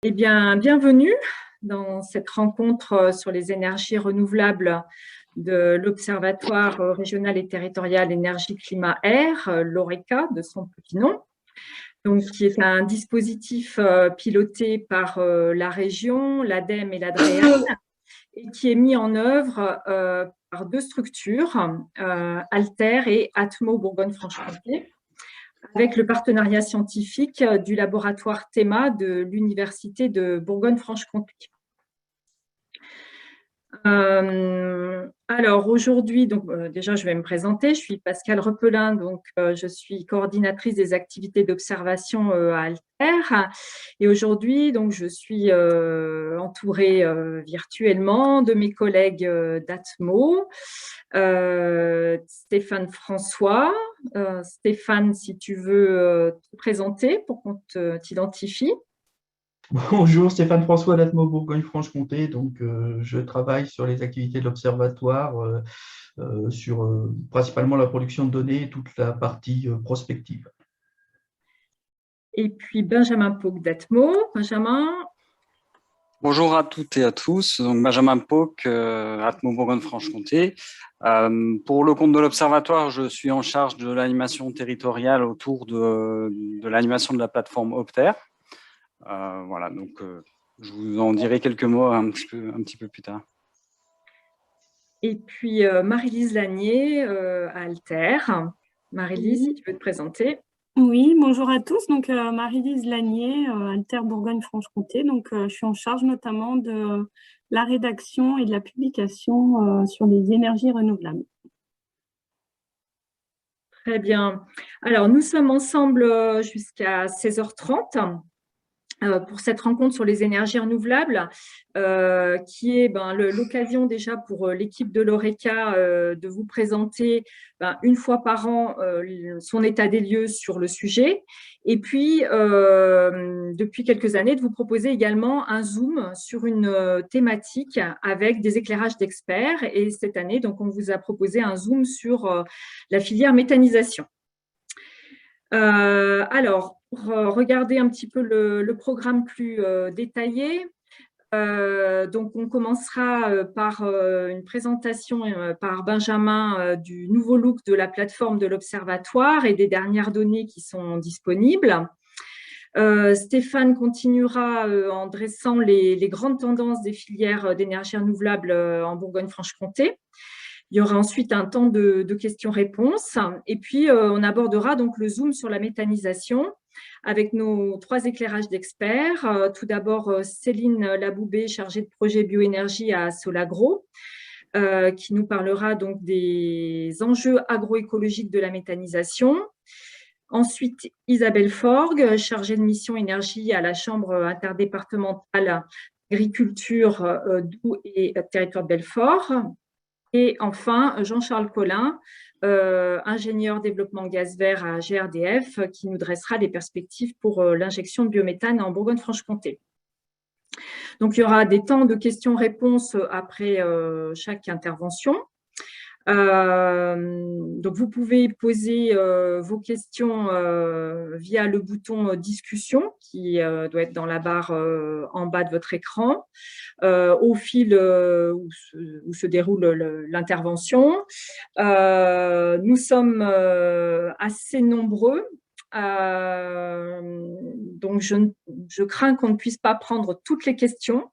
Eh bien, bienvenue dans cette rencontre sur les énergies renouvelables de l'Observatoire régional et territorial énergie-climat-air, l'ORECA de son petit nom, donc, qui est un dispositif piloté par la région, l'ADEME et l'ADREAL, et qui est mis en œuvre par deux structures, Alter et Atmo Bourgogne-Franche-Comté, avec le partenariat scientifique du laboratoire THEMA de l'Université de Bourgogne-Franche-Comté. Alors aujourd'hui, donc déjà je vais me présenter, je suis Pascale Repelin, donc je suis coordinatrice des activités d'observation à Alter, et aujourd'hui donc je suis entourée virtuellement de mes collègues d'Atmo, Stéphane François. Stéphane, si tu veux te présenter pour qu'on t'identifie. Bonjour, Stéphane François d'Atmo Bourgogne-Franche-Comté. Je travaille sur les activités de l'Observatoire, sur principalement la production de données et toute la partie prospective. Et puis Benjamin Pauque d'Atmo. Benjamin. Bonjour à toutes et à tous, donc Benjamin Pauque, Atmo Bourgogne-Franche-Comté. Pour le compte de l'Observatoire, je suis en charge de l'animation territoriale autour de l'animation de la plateforme Opter. Voilà, donc je vous en dirai quelques mots un petit peu plus tard. Et puis Marie-Lise Lanier à Alter. Marie-Lise, si tu veux te présenter. Oui, bonjour à tous. Donc Marie-Lise Lanier, Alter Bourgogne-Franche-Comté. Donc je suis en charge notamment de la rédaction et de la publication sur les énergies renouvelables. Très bien. Alors nous sommes ensemble jusqu'à 16h30. Pour cette rencontre sur les énergies renouvelables, qui est l'occasion déjà pour l'équipe de l'ORECA de vous présenter une fois par an son état des lieux sur le sujet, et puis depuis quelques années de vous proposer également un zoom sur une thématique avec des éclairages d'experts, et cette année donc on vous a proposé un zoom sur la filière méthanisation. Alors, pour regarder un petit peu le programme plus détaillé, donc on commencera par une présentation par Benjamin du nouveau look de la plateforme de l'Observatoire et des dernières données qui sont disponibles. Stéphane continuera en dressant les grandes tendances des filières d'énergie renouvelable en Bourgogne-Franche-Comté. Il y aura ensuite un temps de questions-réponses, et puis on abordera donc le zoom sur la méthanisation avec nos trois éclairages d'experts. Tout d'abord, Céline Laboubé, chargée de projet bioénergie à Solagro, qui nous parlera donc des enjeux agroécologiques de la méthanisation. Ensuite, Isabelle Forgue, chargée de mission énergie à la Chambre interdépartementale agriculture, Doubs et territoire de Belfort. Et enfin, Jean-Charles Collin, ingénieur développement gaz vert à GRDF, qui nous dressera des perspectives pour l'injection de biométhane en Bourgogne-Franche-Comté. Donc, il y aura des temps de questions-réponses après chaque intervention. Donc, vous pouvez poser vos questions via le bouton discussion qui doit être dans la barre en bas de votre écran au fil où se déroule l'intervention. Nous sommes assez nombreux. Donc, je crains qu'on ne puisse pas prendre toutes les questions.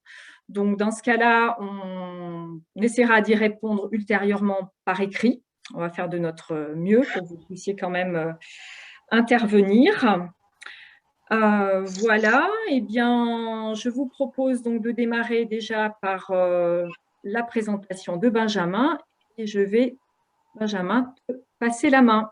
Donc, dans ce cas-là, on essaiera d'y répondre ultérieurement par écrit. On va faire de notre mieux pour que vous puissiez quand même intervenir. Voilà, eh bien, je vous propose donc de démarrer déjà par la présentation de Benjamin, et je vais, Benjamin, te passer la main.